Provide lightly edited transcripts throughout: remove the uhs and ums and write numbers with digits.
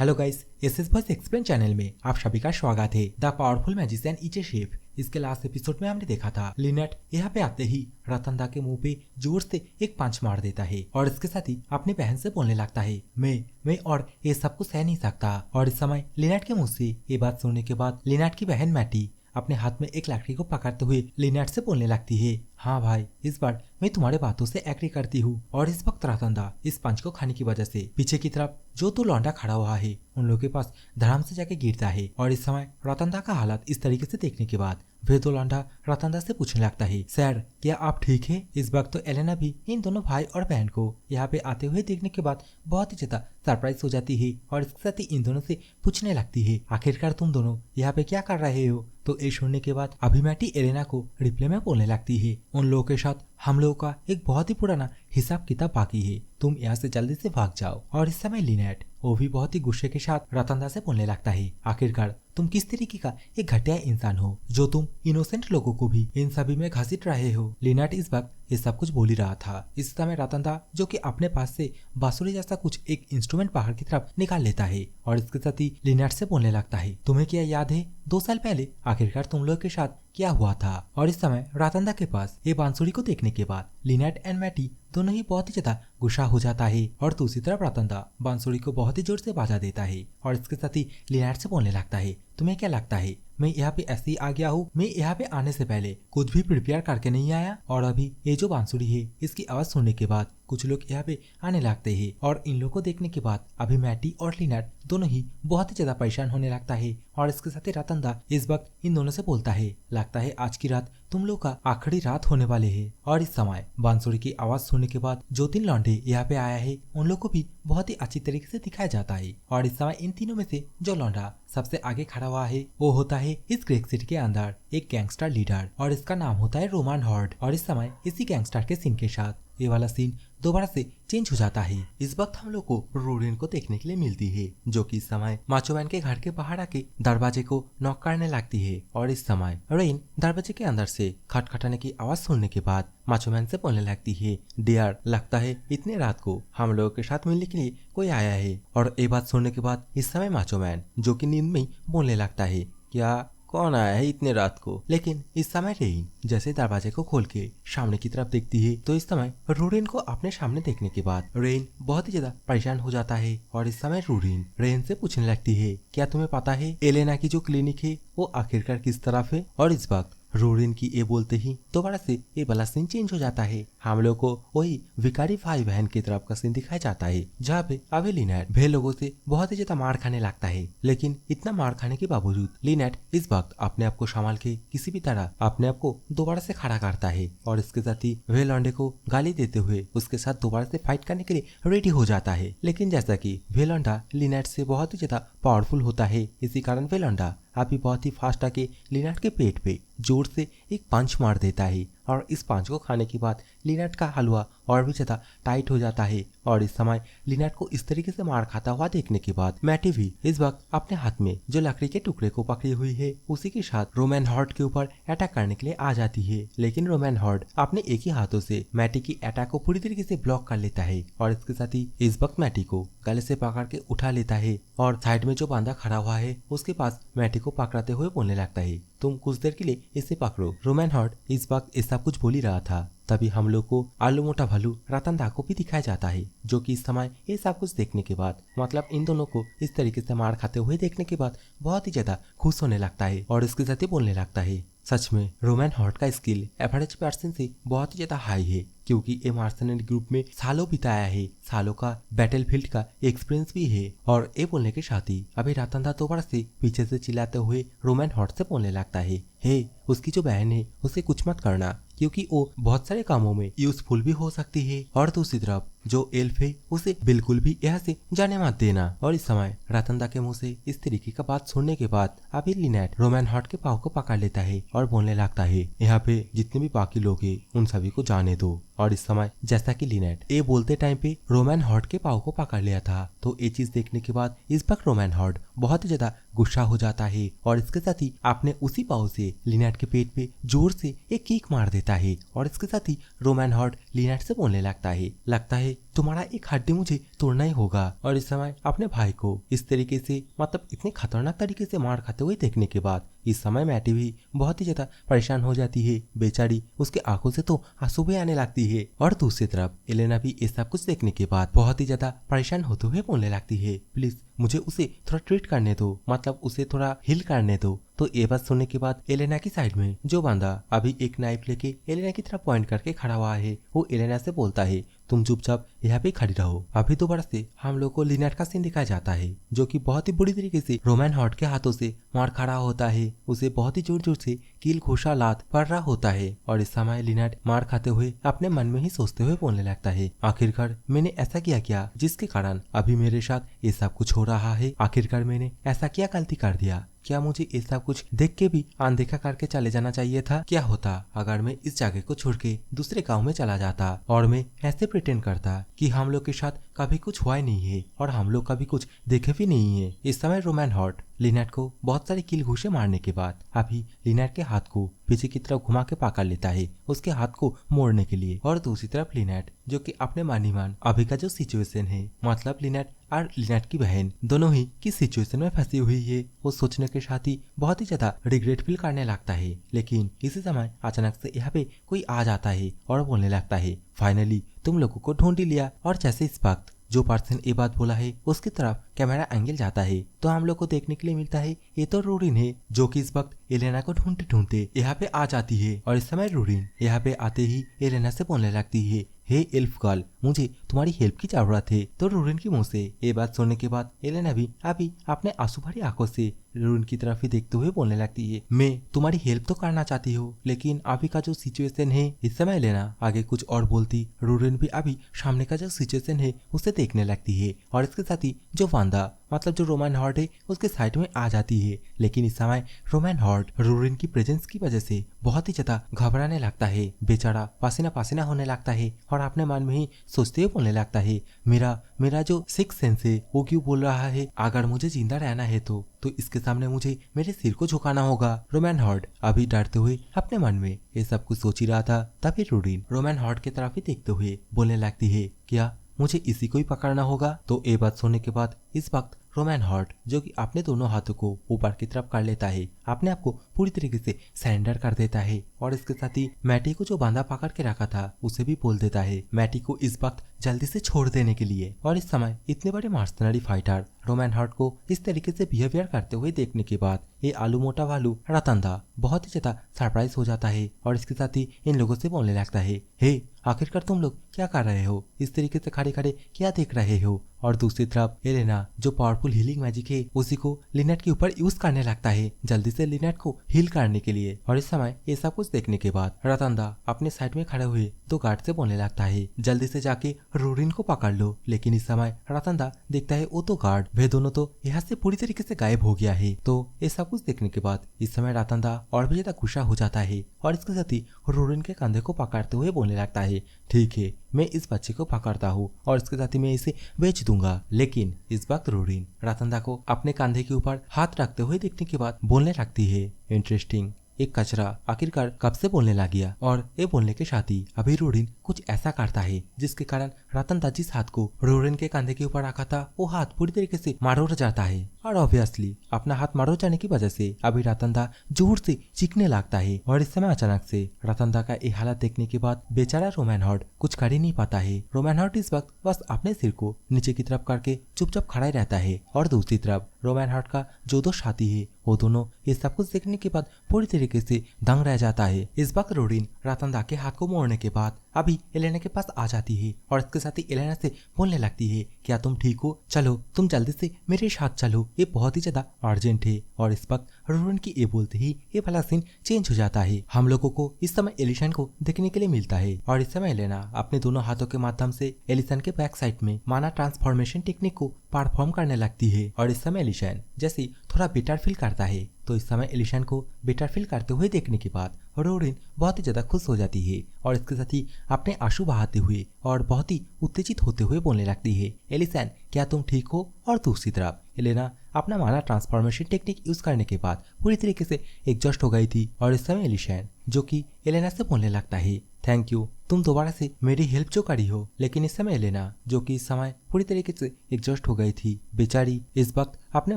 Hello guys, S voice explain channel में आप सभी का स्वागत है। The powerful magician is a chef. इसके लास्ट एपिसोड में हमने देखा था लिनेट यहाँ पे आते ही रतन दा के मुंह पे जोर से एक पंच मार देता है और इसके साथ ही अपनी बहन से बोलने लगता है मैं और ये सब कुछ सह नहीं सकता। और इस समय लिनेट के मुंह से ये बात सुनने के बाद लिनेट की बहन मैटी अपने हाथ में एक लकड़ी को पकड़ते हुए लिनेट से बोलने लगती है, हाँ भाई, इस बार मैं तुम्हारे बातों से एग्री करती हूँ। और इस वक्त रतन दा इस पंच को खाने की वजह से पीछे की तरफ जो तो लौंडा खड़ा हुआ है उन लोगों के पास धड़ाम से जाके गिरता है। और इस समय रतन दा का हालत इस तरीके से देखने के बाद वे दो लौंडा रतन दा से पूछने लगता है, सर क्या आप ठीक है? इस वक्त तो एलेना भी इन दोनों भाई और बहन को यहाँ पे आते हुए देखने के बाद बहुत ही ज्यादा सरप्राइज हो जाती है और इसके साथ ही इन दोनों से पूछने लगती है, आखिरकार तुम दोनों यहाँ पे क्या कर रहे हो? तो ये सुनने के बाद अभिमैटी एलेना को रिप्ले में बोलने लगती है, उन लोगों के साथ हम लोगों का एक बहुत ही पुराना हिसाब किताब बाकी है, तुम यहाँ से जल्दी से भाग जाओ। और इस समय लिनेट वो भी बहुत ही गुस्से के साथ रतन दा से बोलने लगता है, आखिरकार तुम किस तरीके का एक घटिया इंसान हो जो तुम इनोसेंट लोगों को भी इन सभी में घसीट रहे हो। लिनेट इस वक्त ये सब कुछ बोल ही रहा था। इस समय रतन दा जो कि अपने पास से बांसुरी जैसा कुछ एक इंस्ट्रूमेंट बाहर की तरफ निकाल लेता है और इसके साथ ही लिनेट से बोलने लगता है, तुम्हें क्या याद है 2 साल पहले आखिरकार तुम लोग के साथ क्या हुआ था? और इस समय रतन दा के पास ये बांसुरी को देखने के बाद लिनेट एंड मैटी दोनों ही बहुत ही ज्यादा गुस्सा हो जाता है और दूसरी तरफ रतन दा बांसुरी को बहुत ही जोर से बाजा देता है और इसके साथ ही लिनेट से बोलने लगता है, तुम्हें क्या लगता है मैं यहाँ पे ऐसे ही आ गया हूँ? मैं यहाँ पे आने से पहले कुछ भी प्रिपेयर करके नहीं आया। और अभी ये जो बांसुरी है इसकी आवाज सुनने के बाद कुछ लोग यहाँ पे आने लगते हैं और इन लोगों को देखने के बाद अभी मैटी और लिनेट दोनों ही बहुत ही ज्यादा परेशान होने लगता है। और इसके साथ ही रतन दा इस वक्त इन दोनों से बोलता है, लगता है आज की रात तुम लोग का आखिरी रात होने वाले है। और इस समय बांसुरी की आवाज सुनने के बाद जो 3 लौंडे यहाँ पे आया है उन लोग को भी बहुत ही अच्छी तरीके से दिखाया जाता है। और इस समय इन तीनों में से जो लौंडा सबसे आगे खड़ा हुआ है वो होता है इस ग्रेक सिटी के अंदर एक गैंगस्टर लीडर और इसका नाम होता है रोमन हॉर्ड। और इस समय इसी गैंगस्टर के सीन के साथ ये वाला सीन दोबारा से चेंज हो जाता है। इस वक्त हम लोग को रोरिन को देखने के लिए मिलती है जो कि इस समय माचो मैन के घर के बाहर आके दरवाजे को नॉक करने लगती है। और इस समय रेन दरवाजे के अंदर से खटखटाने की आवाज सुनने के बाद माचो मैन से बोलने लगती है, डियर, लगता है इतने रात को हम लोगों के साथ मिलने के लिए कोई आया है। और ये बात सुनने के बाद इस समय माचो मैन जो कि नींद में बोलने लगता है, क्या कौन आया है इतने रात को? लेकिन इस समय रेन जैसे दरवाजे को खोल के सामने की तरफ देखती है तो इस समय रूरिन को अपने सामने देखने के बाद रेन बहुत ही ज्यादा परेशान हो जाता है। और इस समय रूरिन रेन से पूछने लगती है, क्या तुम्हें पता है एलेना की जो क्लिनिक है वो आखिरकार किस तरफ है? और इस वक्त रोरिन की ये बोलते ही दोबारा से ये वाला सीन चेंज हो जाता है। हम लोग को वही विकारी भाई बहन की तरफ का सीन दिखाया जाता है जहाँ पे अभी लिनेट वे लोगों से बहुत ही ज्यादा मार खाने लगता है। लेकिन इतना मार खाने के बावजूद लिनेट इस वक्त अपने आप को संभाल के किसी भी तरह अपने आप को दोबारा से खड़ा करता है और इसके साथ ही वे लौंडे को गाली देते हुए उसके साथ दोबारा से फाइट करने के लिए रेडी हो जाता है। लेकिन जैसा की वे लौंडा लिनेट से बहुत ही ज्यादा पावरफुल होता है, इसी कारण वे लौंडा अभी बहुत ही फास्ट आके लिनेट के पेट पे जोर से एक पंच मार देता है। और इस पंच को खाने के बाद लिनेट का हलवा और भी ज्यादा टाइट हो जाता है। और इस समय लिनेट को इस तरीके से मार खाता हुआ देखने के बाद मैटी भी इस वक्त अपने हाथ में जो लकड़ी के टुकड़े को पकड़ी हुई है उसी के साथ रोमन हॉर्ड के ऊपर अटैक करने के लिए आ जाती है। लेकिन रोमन हॉर्ड अपने एक ही हाथों से मैटी की अटैक को पूरी तरीके से ब्लॉक कर लेता है और इसके साथ ही इस वक्त मैटी को गले से पकड़ के उठा लेता है और साइड में जो बंदा खड़ा हुआ है उसके पास मैटी को पकड़ाते हुए बोलने लगता है, तुम कुछ देर के लिए इसे पकड़ो। रोमन हॉर्ड इस वक्त ऐसा कुछ बोल ही रहा था तभी हम लोग को आलू मोटा भालू रतन दा को भी दिखाया जाता है जो कि इस समय ये सब कुछ देखने के बाद मतलब इन दोनों को इस तरीके से मार खाते हुए देखने के बाद बहुत ही ज्यादा खुश होने लगता है और इसके साथ ही बोलने लगता है, सच में रोमन हॉर्ड का स्किल एवरेज पर्सन से बहुत ही ज्यादा हाई है क्योंकि ये मार्शनरी ग्रुप में सालों बिताया है, सालों का बैटलफील्ड का एक्सपीरियंस भी है। और ये बोलने के साथ ही अभी रतन दा दोबारा से पीछे से चिल्लाते हुए रोमन हॉर्ड से बोलने लगता है, हे उसकी जो बहन है उसे कुछ मत करना क्योंकि वो बहुत सारे कामों में यूजफुल भी हो सकती है। और दूसरी तरफ जो एल्फ है उसे बिल्कुल भी यहाँ से जाने मत देना। और इस समय रतन दा के मुंह से इस तरीके का बात सुनने के बाद अभी लिनेट रोमन हॉर्ड के पाँव को पकड़ लेता है और बोलने लगता है, यहाँ पे जितने भी बाकी लोग हैं उन सभी को जाने दो। और इस समय जैसा कि लिनेट ये बोलते टाइम पे रोमन हॉर्ड के पाँव को पकड़ लिया था तो ये चीज देखने के बाद इस वक्त रोमन हॉर्ड बहुत ही ज्यादा गुस्सा हो जाता है और इसके साथ ही अपने उसी पाव से लिनेट के पेट पे जोर से एक किक मार देता है और इसके साथ ही रोमैन हॉर्ट लिनेट से बोलने लगता है तुम्हारा एक हड्डी मुझे तोड़ना ही होगा। और इस समय अपने भाई को इस तरीके से मतलब इतने खतरनाक तरीके से मार खाते हुए देखने के बाद इस समय मैटी भी बहुत ही ज्यादा परेशान हो जाती है। बेचारी उसके आंखों से तो आंसू भी आने लगती है और दूसरी तरफ एलेना भी ये सब कुछ देखने के बाद बहुत ही ज्यादा परेशान होते हुए बोलने लगती है प्लीज मुझे उसे थोड़ा ट्रीट करने दो, मतलब उसे थोड़ा हील करने दो। तो ये बात सुनने के बाद एलेना की साइड में जो बंदा अभी एक नाइफ लेके एलेना की तरफ पॉइंट करके खड़ा हुआ है वो एलेना से बोलता है तुम चुपचाप यहाँ पे खड़ी रहो। अभी दोबारा से हम लोग को लिनेट का सीन दिखाया जाता है जो कि बहुत ही बुरी तरीके से रोमैन हॉर्ट के हाथों से मार खड़ा होता है। उसे बहुत ही जोर जोर से कील घोषा लात पड़ रहा होता है और इस समय लिनेट मार खाते हुए अपने मन में ही सोचते हुए बोलने लगता है आखिरकार मैंने ऐसा किया जिसके कारण अभी मेरे साथ ये सब कुछ हो रहा है। आखिरकार मैंने ऐसा क्या गलती कर दिया, क्या मुझे ये सब कुछ देख के भी अनदेखा करके चले जाना चाहिए था? क्या होता अगर मैं इस जगह को छोड़ के दूसरे गांव में चला जाता और मैं ऐसे प्रिटेंड करता कि हम लोग के साथ कभी कुछ हुआ ही नहीं है और हम लोग कभी कुछ देखे भी नहीं है। इस समय रोमैन हॉर्ट लिनेट को बहुत सारी कील घूसे मारने के बाद अभी लिनेट के हाथ को पीछे की तरफ घुमा के पकड़ लेता है उसके हाथ को मोड़ने के लिए। और दूसरी तरफ लिनेट जो कि अपने मानीमान अभी का जो सिचुएशन है, मतलब लिनेट और लिनेट की बहन दोनों ही किस सिचुएशन में फंसी हुई है वो सोचने के साथ ही बहुत ही ज्यादा रिग्रेट फील करने लगता है। लेकिन इसी समय अचानक से यहाँ पे कोई आ जाता है और बोलने लगता है फाइनली तुम लोगों को ढूंढ ही लिया। और जैसे इस वक्त जो पर्सन ये बात बोला है उसकी तरफ कैमरा एंगल जाता है तो हम लोग को देखने के लिए मिलता है ये तो रूरिन है जो कि इस वक्त एलेना को ढूंढते ढूंढते यहाँ पे आ जाती है। और इस समय रूरिन यहाँ पे आते ही एलेना से बोलने लगती है हे एल्फ गर्ल मुझे तुम्हारी हेल्प की जरूरत है। तो रूरिन की मुंह से ये बात सुनने के बाद एलेना भी अभी अपने आंसू भरी आंखों से रूरिन की तरफ ही देखते हुए बोलने लगती है मैं तुम्हारी हेल्प तो करना चाहती हूँ लेकिन अभी का जो सिचुएशन है। इस समय एलेना आगे कुछ और बोलती रूरिन भी अभी सामने का जो सिचुएशन है उसे देखने लगती है और इसके साथ ही जो वांदा मतलब जो रोमैन हॉर्ट है उसके साइड में आ जाती है। लेकिन इस समय रोमैन हॉर्ट रूरिन की प्रेजेंस की वजह से बहुत ही ज्यादा घबराने लगता है। बेचारा पसीना पसीना होने लगता है और अपने मन में ही सोचते हुए बोलने लगता है मेरा जो सिक्स सेंस है वो क्यों बोल रहा है अगर मुझे जिंदा रहना है तो इसके सामने मुझे मेरे सिर को झुकाना होगा। रोमैन हॉर्ट अभी डरते हुए अपने मन में ये सब कुछ सोच ही रहा था तभी रूरिन रोमैन हॉर्ट की तरफ ही देखते हुए बोलने लगती है क्या मुझे इसी को ही पकड़ना होगा? तो ये बात सुनने के बाद इस वक्त रोमैन हॉर्ट जो कि अपने दोनों हाथों को ऊपर की तरफ कर लेता है अपने आप को पूरी तरीके से सरेंडर कर देता है और इसके साथ ही मैटी को जो बांधा पकड़ के रखा था उसे भी बोल देता है मैटी को इस वक्त जल्दी से छोड़ देने के लिए। और इस समय इतने बड़े मर्सनरी फाइटर रोमैन हॉर्ट को इस तरीके से बिहेवियर करते हुए देखने के बाद ये आलू मोटा वालू रतनदा बहुत ही ज्यादा सरप्राइज हो जाता है और इसके साथ ही इन लोगों से बोलने लगता है हे आखिरकार तुम लोग क्या कर रहे हो, इस तरीके से खड़े खड़े क्या देख रहे हो? और दूसरी तरफ एलेना जो पावरफुल हीलिंग मैजिक है उसी को लिनेट के ऊपर यूज करने लगता है जल्दी से लिनेट को हील करने के लिए। और इस समय ये सब कुछ देखने के बाद रतनदा अपने साइड में खड़े हुए दो गार्ड से बोलने लगता है जल्दी से जाके रूरिन को पकड़ लो। लेकिन इस समय रतनदा देखता है वो तो गार्ड वे दोनों तो यहाँ से पूरी तरीके से गायब हो गया है। तो ये सब कुछ देखने के बाद इस समय रतनदा और भी ज्यादा गुस्सा हो जाता है और इसके साथ ही रूरिन के कंधे को पकड़ते हुए बोलने लगता है ठीक है मैं इस बच्चे को पकड़ता हूँ और इसके साथ ही मैं इसे बेच दूंगा। लेकिन इस वक्त रूरिन रतनदा को अपने कंधे के ऊपर हाथ रखते हुए देखने के बाद बोलने लगती है इंटरेस्टिंग एक कचरा आखिरकार कब से बोलने लग गया। और ये बोलने के साथ ही अभी रूरिन कुछ ऐसा करता है जिसके कारण रतनदा जिस हाथ को रूरिन के कंधे के ऊपर रखा था वो हाथ पूरी तरीके से मरोड़ जाता है और ऑब्वियसली अपना हाथ मरोड़ जाने की वजह से अभी रतनदा जोर से चीखने लगता है। और इस समय अचानक से रतनदा का ये हालत देखने के बाद बेचारा रोमैन हॉर्ट कुछ कर ही नहीं पाता है। रोमैन हॉर्ट इस वक्त बस अपने सिर को नीचे की तरफ करके चुपचाप खड़ा ही रहता है और दूसरी तरफ रोमैन हॉर्ट का जो दो साथी है वो दोनों ये सब कुछ देखने के बाद पूरी तरीके से दंग रह जाता है। इस वक्त रूरिन रतनदा के हाथ को मोड़ने के बाद अभी एलेना के पास आ जाती है और इसके साथ ही एलेना से बोलने लगती है क्या तुम ठीक हो, चलो तुम जल्दी से मेरे साथ चलो, ये बहुत ही ज्यादा अर्जेंट है। और इस वक्त रूरिन की ये बोलते ही ये वाला सीन चेंज हो जाता है। हम लोगों को इस समय एलिशन को देखने के लिए मिलता है और इस समय एलेना अपने दोनों हाथों के माध्यम से एलिशन के बैक साइड में माना ट्रांसफॉर्मेशन टेक्निक को परफॉर्म करने लगती है। और इस समय एलिशन जैसे थोड़ा बेटर फील करता है तो इस समय एलिशन को बेटर फील करते हुए देखने के बाद रूरिन बहुत ही ज्यादा खुश हो जाती है और इसके साथ ही अपने आंसू बहाते हुए और बहुत ही उत्तेजित होते हुए बोलने लगती है एलिशन क्या तुम ठीक हो? और दूसरी तरफ एलेना अपना माना ट्रांसफॉर्मेशन टेक्निक यूज करने के बाद पूरी तरीके से एग्जॉस्ट हो गई थी। और इस समय एलिशन जो कि एलेना से बोलने लगता है, थैंक यू, तुम दोबारा से मेरी हेल्प जो करी हो। लेकिन इस समय एलेना जो कि इस समय पूरी तरीके से एग्जॉस्ट हो गई थी, बेचारी इस वक्त अपने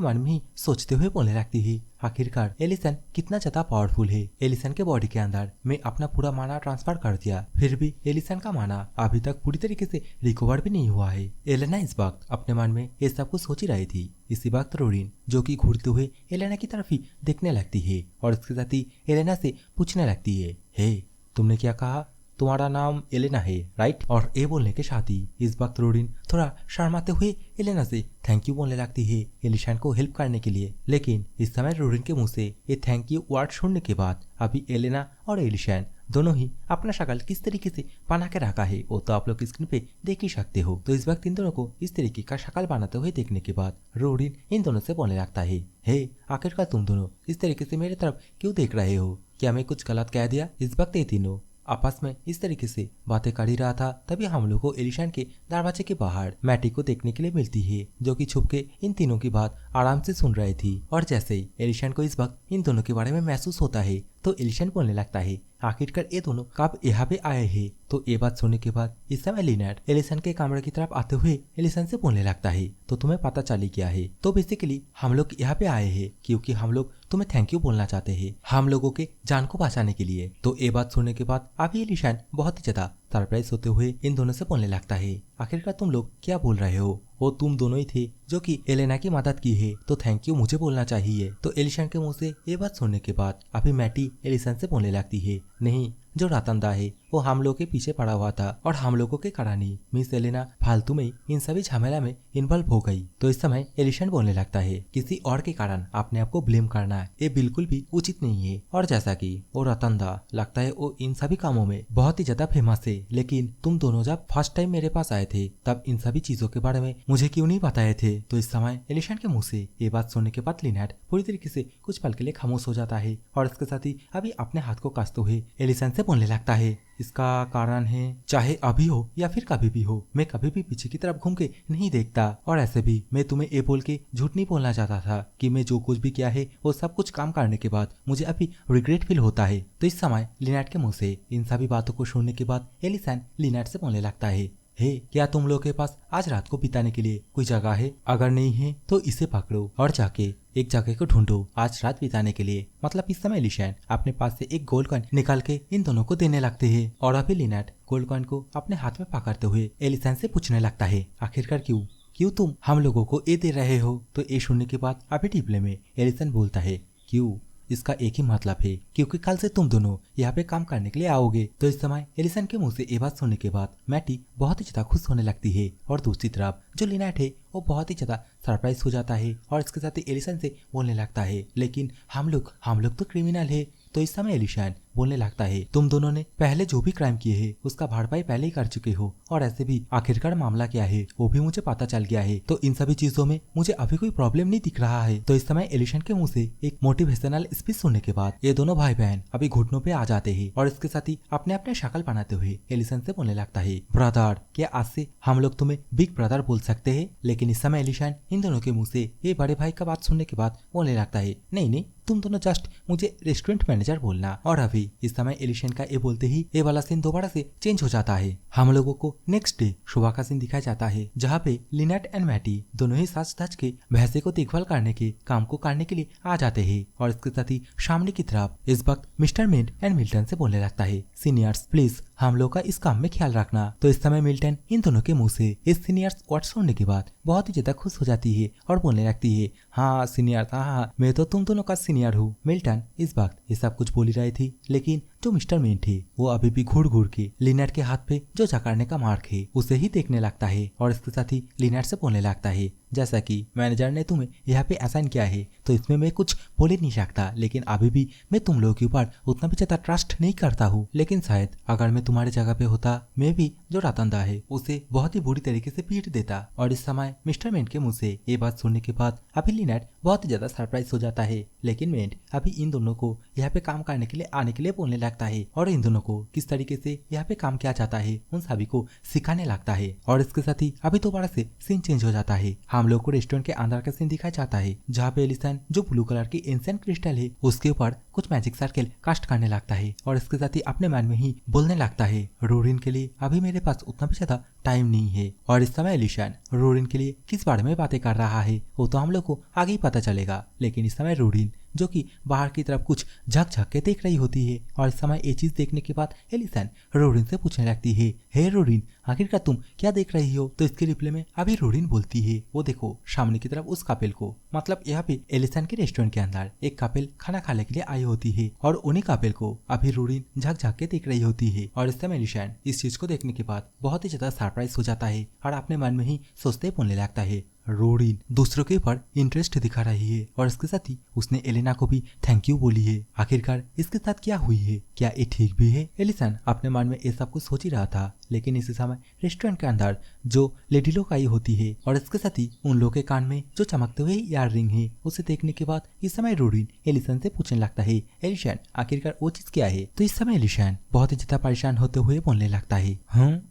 मन में ही सोचते हुए बोलने लगती है, आखिरकार एलिसन कितना ज्यादा पावरफुल है। एलिसन के बॉडी के अंदर मैं अपना पूरा माना ट्रांसफर कर दिया, फिर भी एलिसन का माना अभी तक पूरी तरीके से रिकवर भी नहीं हुआ है। एलेना इस वक्त अपने मन में ये सब कुछ सोच ही रही थी। इसी वक्त रोरिन जो कि घूरते हुए एलेना की तरफ ही देखने लगती है और इसके साथ ही एलेना से पूछने लगती है, हे तुमने क्या कहा, तुम्हारा नाम एलेना है राइट? और ये बोलने के साथ ही इस वक्त रोरिन थोड़ा शर्माते हुए एलेना से थैंक यू बोलने लगती है एलिशन को हेल्प करने के लिए। लेकिन इस समय रोरिन के मुंह से ये थैंक यू वर्ड सुनने के बाद अभी एलेना और एलिशन दोनों ही अपना शक्ल किस तरीके से बना के रखा है वो तो आप लोग स्क्रीन पे देख ही सकते हो। तो इस वक्त इन दोनों को इस तरीके का शक्ल बनाते हुए देखने के बाद रोरिन इन दोनों से बोलने लगता है, हे आखिरकार तुम दोनों इस तरीके से मेरी तरफ क्यों देख रहे हो, क्या मैं कुछ गलत कह दिया? इस वक्त ये तीनों आपस में इस तरीके से बातें कर ही रहा था, तभी हम लोग को एलिशन के दरवाजे के बाहर मैटी को देखने के लिए मिलती है, जो कि छुप के इन तीनों की बात आराम से सुन रही थी। और जैसे ही एलिशन को इस वक्त इन दोनों के बारे में महसूस होता है तो एलिशन बोलने लगता है, आखिरकार ये दोनों कब यहाँ पे आए हैं? तो ये बात सुनने के बाद इस समय लिनेट एलिसन के कमरे की तरफ आते हुए एलिसन से बोलने लगता है, तो तुम्हें पता चली क्या है? तो बेसिकली हम लोग यहाँ पे आए हैं क्योंकि हम लोग तुम्हें थैंक यू बोलना चाहते हैं हम लोगों के जान को बचाने के लिए। तो ये बात सुनने के बाद अभी एलिशन बहुत ही ज्यादा सरप्राइज होते हुए इन दोनों से बोलने लगता है, आखिरकार तुम लोग क्या बोल रहे हो? वो तुम दोनों ही थे जो कि एलेना की मदद की है, तो थैंक यू मुझे बोलना चाहिए। तो एलिशन के मुंह से ये बात सुनने के बाद अभी मैटी एलिशन से बोलने लगती है, नहीं, जो रतनदा है वो हम लोग के पीछे पड़ा हुआ था और हम लोगों के कारण ही मिस एलेना फालतू में इन सभी झमेला में इन्वॉल्व हो गई। तो इस समय एलिशन बोलने लगता है, किसी और के कारण अपने आप को ब्लेम करना ये बिल्कुल भी उचित नहीं है। और जैसा कि वो रतनदा लगता है वो इन सभी कामों में बहुत ही ज्यादा फेमस है, लेकिन तुम दोनों जब फर्स्ट टाइम मेरे पास आए थे तब इन सभी चीजों के बारे में मुझे क्यों नहीं बताए थे? तो इस समय एलिशन के मुंह से ये बात सुनने के बाद लिनेट पूरी तरीके से कुछ पल के लिए खामोश हो जाता है और इसके साथ ही अभी अपने हाथ को कसते हुए एलिशन से बोलने लगता है, इसका कारण है चाहे अभी हो या फिर कभी भी हो, मैं कभी भी पीछे की तरफ घूम के नहीं देखता। और ऐसे भी मैं तुम्हें ये बोल के झूठ नहीं बोलना चाहता था कि मैं जो कुछ भी किया है वो सब कुछ काम करने के बाद मुझे अभी रिग्रेट फील होता है। तो इस समय लिनेट के मुंह से इन सभी बातों को सुनने के बाद एलिसन लिनेट से बोलने लगता है, हे क्या तुम लोग के पास आज रात को बिताने के लिए कोई जगह है? अगर नहीं है तो इसे पकड़ो और जाके एक जगह को ढूंढो आज रात बिताने के लिए। मतलब इस समय एलिशन अपने पास से एक गोल्ड कॉइन निकाल के इन दोनों को देने लगते हैं और अभी लिनेट गोल्ड कॉइन को अपने हाथ में पकड़ते हुए एलिसन से पूछने लगता है, आखिरकार क्यों तुम हम लोगों को ये दे रहे हो? तो ये सुनने के बाद अभी डिप्ले में एलिसन बोलता है, क्यों, इसका एक ही मतलब है, क्योंकि कल से तुम दोनों यहाँ पे काम करने के लिए आओगे। तो इस समय एलिसन के मुंह से ये बात सुनने के बाद मैटी बहुत ही ज्यादा खुश होने लगती है और दूसरी तरफ जो लिनेट है वो बहुत ही ज्यादा सरप्राइज हो जाता है और इसके साथ ही एलिसन से बोलने लगता है, लेकिन हम लोग तो क्रिमिनल है। तो इस समय एलिशन बोलने लगता है, तुम दोनों ने पहले जो भी क्राइम किए हैं उसका भरपाई पहले ही कर चुके हो और ऐसे भी आखिरकार मामला क्या है वो भी मुझे पता चल गया है। तो इन सभी चीजों में मुझे अभी कोई प्रॉब्लम नहीं दिख रहा है। तो इस समय एलिशन के मुंह से एक मोटिवेशनल स्पीच सुनने के बाद ये दोनों भाई बहन अभी घुटनों पे आ जाते हैं और इसके साथ ही अपने अपने शक्ल बनाते हुए एलिशन से बोलने लगता है, ब्रदर क्या आज से हम लोग तुम्हें बिग ब्रदर बोल सकते हैं? लेकिन इस समय एलिशन इन दोनों के मुंह से ये बड़े भाई का बात सुनने के बाद बोलने लगता है, नहीं, तुम दोनों जस्ट मुझे रेस्टोरेंट मैनेजर बोलना। और अभी इस समय एलिशन का ये बोलते ही ये वाला सीन दोबारा से चेंज हो जाता है। हम लोगों को नेक्स्ट डे सुबह का सीन दिखाया जाता है जहाँ पे लिनेट एंड मैटी दोनों ही साथ धज के भैंसे को देखभाल करने के काम को करने के लिए आ जाते हैं और इसके साथ ही सामने की तरफ इस वक्त मिस्टर मिंट एंड मिल्टन से बोलने लगता है, सीनियर्स प्लीज हम लोग का इस काम में ख्याल रखना। तो इस समय मिल्टन इन दोनों के मुंह से इस सीनियर्स वर्ड सुनने के बाद बहुत ही ज्यादा खुश हो जाती है और बोलने लगती है, हाँ सीनियर, हाँ मैं तो तुम दोनों का सीनियर हूँ। मिल्टन इस वक्त ये सब कुछ बोल ही रही थी, लेकिन जो मिस्टर मिंट है वो अभी भी घूर के लिनेट के हाथ पे जो जकड़ने का मार्क है उसे ही देखने लगता है और इसके साथ ही लिनेट से बोलने लगता है, जैसा कि मैनेजर ने तुम्हें यहाँ पे असाइन किया है तो इसमें मैं कुछ बोल ही नहीं सकता, लेकिन अभी भी मैं तुम लोगों के ऊपर उतना भी ज्यादा ट्रस्ट नहीं करता हूँ। लेकिन शायद अगर मैं तुम्हारी जगह पे होता मैं भी जो रतनदा है उसे बहुत ही बुरी तरीके से पीट देता। और इस समय मिस्टर मिंट के मुंह से ये बात सुनने के बाद अभी लिनेट बहुत ही ज्यादा सरप्राइज हो जाता है, लेकिन मिंट अभी इन दोनों को यहाँ पे काम करने के लिए आने के लिए बोलने लगता लगता है और इन दोनों को किस तरीके से यहाँ पे काम किया जाता है उन सभी को सिखाने लगता है। और इसके साथ ही अभी दोबारा से सीन चेंज हो जाता है। हम लोग को रेस्टोरेंट के अंदर का सीन दिखाया जाता है जहाँ पे एलिसन जो ब्लू कलर की एंशिएंट क्रिस्टल है उसके ऊपर कुछ मैजिक सर्कल कास्ट करने लगता है और इसके साथ ही अपने मन में ही बोलने लगता है रोरिन के लिए अभी मेरे पास उतना भी ज्यादा टाइम नहीं है। और इस समय एलिसन रोरिन के लिए किस बारे में बातें कर रहा है वो तो हम लोग को आगे ही पता चलेगा। लेकिन इस समय रोरिन जो कि बाहर की तरफ कुछ झक के देख रही होती है और इस समय ये चीज देखने के बाद एलिसन रोरिन से पूछने लगती है हे रोरिन आखिरकार तुम क्या देख रही हो। तो इसके रिप्लाई में अभी रोरिन बोलती है वो देखो सामने की तरफ उस कपिल को, मतलब यहाँ पे एलिसन के रेस्टोरेंट के अंदर एक कपिल खाना खाने के लिए आई होती है और उन्हीं कपिल को अभी रोरिन झक के देख रही होती है। और इस समय एलिसन इस चीज को देखने के बाद बहुत ही ज्यादा सरप्राइज हो जाता है और अपने मन में ही सोचते बोलने लगता है रोरिन दूसरों के ऊपर इंटरेस्ट दिखा रही है और इसके साथ ही उसने एलेना को भी थैंक यू बोली है। आखिरकार इसके साथ क्या हुई है, क्या ये ठीक भी है। एलिसन अपने मन में ये सब कुछ सोच ही रहा था। लेकिन इसी समय रेस्टोरेंट के अंदर जो लेडी लोग आई होती है और इसके साथ ही उन लोग के कान में जो चमकते हुए ईयर रिंग है उसे देखने के बाद इस समय रोरिन एलिसन से पूछने लगता है एलिसन आखिरकार वो चीज क्या है। तो इस समय एलिसन बहुत ही ज्यादा परेशान होते हुए बोलने लगता है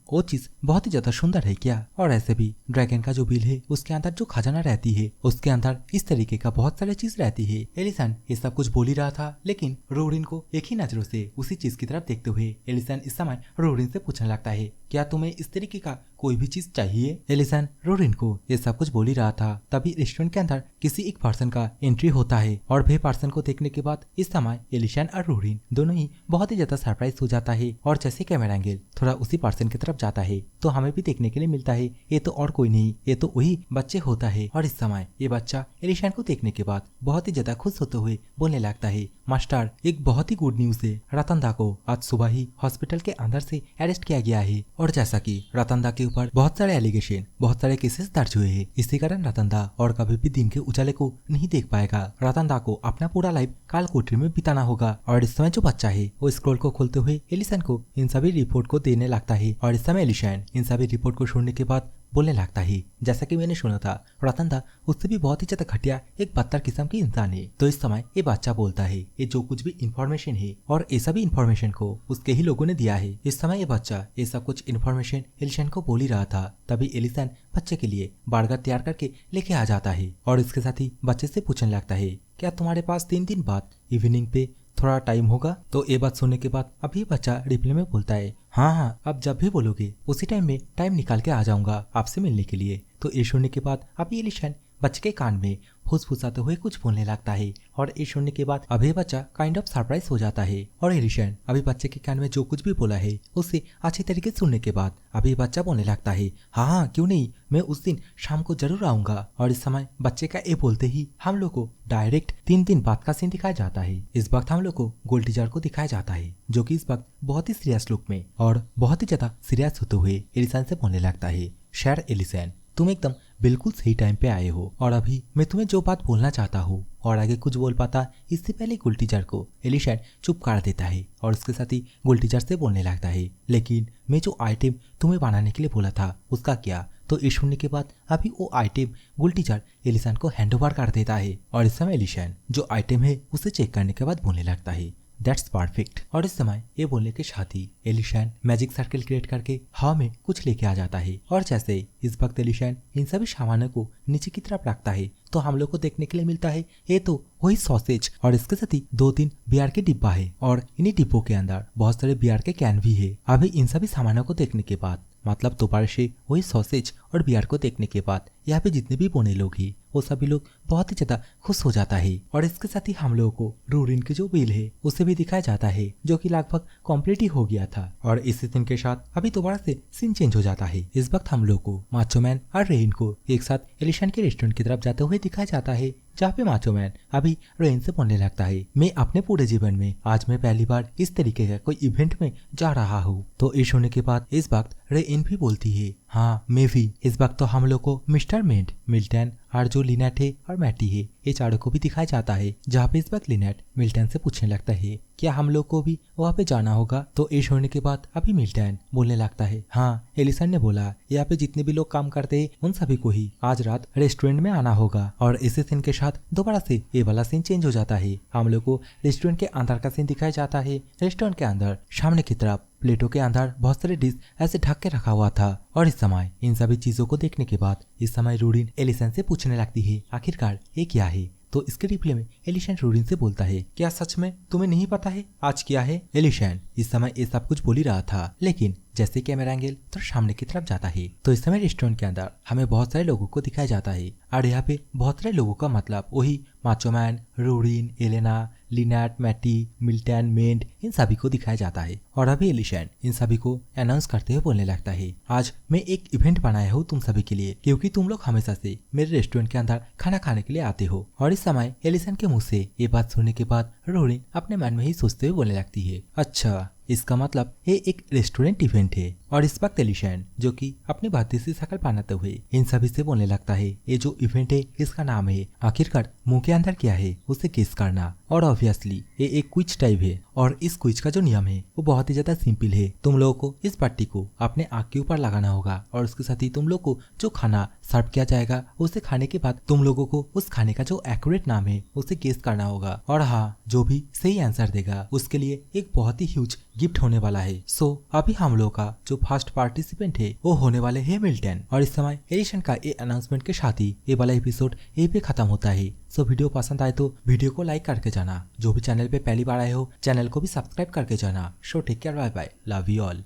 वो चीज बहुत ही ज्यादा सुंदर है क्या, और ऐसे भी ड्रैगन का जो बिल है उसके अंदर जो खजाना रहती है उसके अंदर इस तरीके का बहुत सारी चीज रहती है। एलिसन ये सब कुछ बोल ही रहा था लेकिन रोरिन को एक ही नजरों से उसी चीज की तरफ देखते हुए एलिसन इस समय रोरिन से पूछने लगता है क्या तुम्हें इस तरीके का कोई भी चीज चाहिए। एलिसन रोरिन को ये सब कुछ बोल ही रहा था तभी रेस्टोरेंट के अंदर किसी एक पर्सन का एंट्री होता है और वे पर्सन को देखने के बाद इस समय एलिसन और रोरिन दोनों ही बहुत ही ज्यादा सरप्राइज हो जाता है। और जैसे कैमरा एंगल थोड़ा उसी पर्सन की तरफ जाता है तो हमें भी देखने के लिए मिलता है ये तो और कोई नहीं, ये तो वही बच्चे होता है। और इस समय ये बच्चा एलिसन को देखने के बाद बहुत ही ज्यादा खुश होते हुए बोलने लगता है मास्टर एक बहुत ही गुड न्यूज है, रतन दा को आज सुबह ही हॉस्पिटल के अंदर से अरेस्ट किया गया है। और जैसा कि रतन दा के ऊपर बहुत सारे एलिगेशन बहुत सारे केसेस दर्ज हुए हैं इसी कारण रतन दा और कभी भी दिन के उजाले को नहीं देख पाएगा। रतन दा को अपना पूरा लाइफ काल कोठरी में बिताना होगा। और इस समय जो बच्चा है वो स्क्रॉल को खोलते हुए एलिसन को इन सभी रिपोर्ट को देने लगता है। और इस समय एलिसन इन सभी रिपोर्ट को सुनने के बाद बोलने लगता है जैसा कि मैंने सुना था रतन दा उससे भी बहुत ही ज्यादा घटिया एक बदतर किस्म की इंसान है। तो इस समय ये बच्चा बोलता है ये जो कुछ भी इंफॉर्मेशन है और ये सभी इंफॉर्मेशन को उसके ही लोगों ने दिया है। इस समय ये बच्चा ये सब कुछ इंफॉर्मेशन एलिसन को बोल ही रहा था तभी एलिसन बच्चे के लिए बर्गर तैयार करके लेके आ जाता है और इसके साथ ही बच्चे से पूछने लगता है क्या तुम्हारे पास 3 दिन बाद इवनिंग पे थोड़ा टाइम होगा। तो ये बात सुनने के बाद अभी बच्चा रिप्लाई में बोलता है हाँ अब जब भी बोलोगे उसी टाइम में टाइम निकाल के आ जाऊंगा आपसे मिलने के लिए। तो ये सुनने के बाद अभी एलिसन बच्चे के कान में फुसफुसाते हुए कुछ बोलने लगता है और ये सुनने के बाद अभी बच्चा काइंड ऑफ सरप्राइज हो जाता है। और एलिसन अभी बच्चे के कान में जो कुछ भी बोला है उसे अच्छी तरीके से सुनने के बाद अभी बच्चा बोलने लगता है हाँ क्यों नहीं, मैं उस दिन शाम को जरूर आऊंगा। और इस समय बच्चे का ये बोलते ही हम लोग को डायरेक्ट 3 दिन बाद का सीन दिखाया जाता है। इस वक्त हम लोग को गोल्ड टीचर को दिखाया जाता है जो कि इस वक्त बहुत ही सीरियस लुक में और बहुत ही ज्यादा सीरियस होते हुए एलिसन से बोलने लगता है सर एलिसन तुम एकदम बिल्कुल सही टाइम पे आए हो और अभी मैं तुम्हें जो बात बोलना चाहता हूँ। और आगे कुछ बोल पाता इससे पहले गोल्ड टीचर को एलिसन चुप कर देता है और उसके साथ ही गोल्ड टीचर से बोलने लगता है लेकिन मैं जो आइटम तुम्हें बनाने के लिए बोला था उसका क्या। तो ये सुनने के बाद अभी वो आइटम गोल्ड टीचर एलिसन को हैंड ओवर कर देता है और इस समय एलिसन जो आइटम है उसे चेक करने के बाद बोलने लगता है दैट्स परफेक्ट। और इस समय ये बोलने के साथ ही एलिसन मैजिक सर्कल क्रिएट करके हवा में कुछ लेके आ जाता है। और जैसे इस वक्त एलिसन इन सभी सामानों को नीचे की तरफ रखता है तो हम लोग को देखने के लिए मिलता है ये तो वही सॉसेज और इसके साथ ही 2-3 बियर के डिब्बा है और इन्हीं डिब्बों के अंदर बहुत सारे बियर के कैन भी है। अभी इन सभी सामानों को देखने के बाद मतलब दोबारा से वही सॉसेज और बियर को देखने के बाद यहाँ पे जितने भी बोने लोग हैं वो सभी लोग बहुत ही ज्यादा खुश हो जाता है। और इसके साथ ही हम लोगों को रोरिन की जो बिल है उसे भी दिखाया जाता है जो कि लगभग कंप्लीट ही हो गया था। और इसी दिन के साथ अभी दोबारा से सीन चेंज हो जाता है। इस वक्त हम लोग को माचो मैन और रेन को एक साथ एलिसन के रेस्टोरेंट की तरफ जाते हुए दिखाया जाता है जहाँ पे माचो मैन अभी रेन से बोलने लगता है मैं अपने पूरे जीवन में आज मैं पहली बार इस तरीके का कोई इवेंट में जा रहा हूँ। तो इस होने के बाद इस वक्त रेन भी बोलती है हाँ मैं भी इस वक्त तो हम लोग को मिस्टर मिंट, मिल्टन और जो लिनेट है और मैटी है, ये चारों को भी दिखाया जाता है। जहाँ पे इस वक्त लिनेट मिल्टन से पूछने लगता है क्या हम लोग को भी वहाँ पे जाना होगा। तो ये होने के बाद अभी मिल्टन बोलने लगता है हाँ, एलिसन ने बोला यहाँ पे जितने भी लोग काम करते हैं उन सभी को ही आज रात रेस्टोरेंट में आना होगा। और इसी सीन के साथ दोबारा से ये वाला सीन चेंज हो जाता है। हम लोग को रेस्टोरेंट के अंदर का सीन दिखाया जाता है। रेस्टोरेंट के अंदर सामने की तरफ प्लेटों के अंदर बहुत सारे डिश ऐसे ढक के रखा हुआ था। और इस समय इन सभी चीजों को देखने के बाद इस समय रूडिन एलिसन से पूछने लगती है आखिरकार ये क्या है। तो इसके रिप्लाई में एलिशन रूडिन से बोलता है क्या सच में तुम्हें नहीं पता है आज क्या है। एलिशन इस समय ये सब कुछ बोल ही रहा था, लेकिन जैसे कैमरा एंगल तो सामने की तरफ जाता है तो इस समय रेस्टोरेंट के अंदर हमें बहुत सारे लोगों को दिखाया जाता है। और यहाँ पे बहुत सारे लोगों का मतलब वही Macho Man, Rudin, Elena, Lynette, मैटी, Milton, मेंट, इन सभी को दिखाया जाता है। और अभी एलिशन इन सभी को अनाउंस करते हुए बोलने लगता है आज मैं एक इवेंट बनाया हूँ तुम सभी के लिए, क्योंकि तुम लोग हमेशा से मेरे रेस्टोरेंट के अंदर खाना खाने के लिए आते हो। और इस समय एलिशन के मुंह से ये बात सुनने के बाद रूडिन अपने मन में ही सोचते हुए बोलने लगती है अच्छा, इसका मतलब ये एक रेस्टोरेंट इवेंट है। और इस वक्त एलिशन जो कि अपनी बातें से शकल पहनाते हुए इन सभी से बोलने लगता है ये जो इवेंट है इसका नाम है आखिरकार मुंह के अंदर क्या है उसे गेस करना। और ऑब्वियसली ये एक क्विज टाइप है और इस क्विज का जो नियम है वो बहुत ही ज्यादा सिंपल है। तुम लोगों को इस पट्टी को अपने आँख के ऊपर लगाना होगा और उसके साथ ही तुम लोग को जो खाना सर्व किया जाएगा उसे खाने के बाद तुम लोगों को उस खाने का जो एक्यूरेट नाम है उसे गेस करना होगा। और हाँ, जो भी सही आंसर देगा उसके लिए एक बहुत ही ह्यूज गिफ्ट होने वाला है। सो अभी हम लोग का जो फर्स्ट पार्टिसिपेंट है वो होने वाले है मिल्टन। और इस समय एलिशन का ये अनाउंसमेंट के साथ ही ये वाला एपिसोड यहीं पे खत्म होता है। सो वीडियो पसंद आए तो वीडियो को लाइक करके जाना, जो भी चैनल पे पहली बार आए हो चैनल को भी सब्सक्राइब करके जाना। So take care, bye bye, love you all.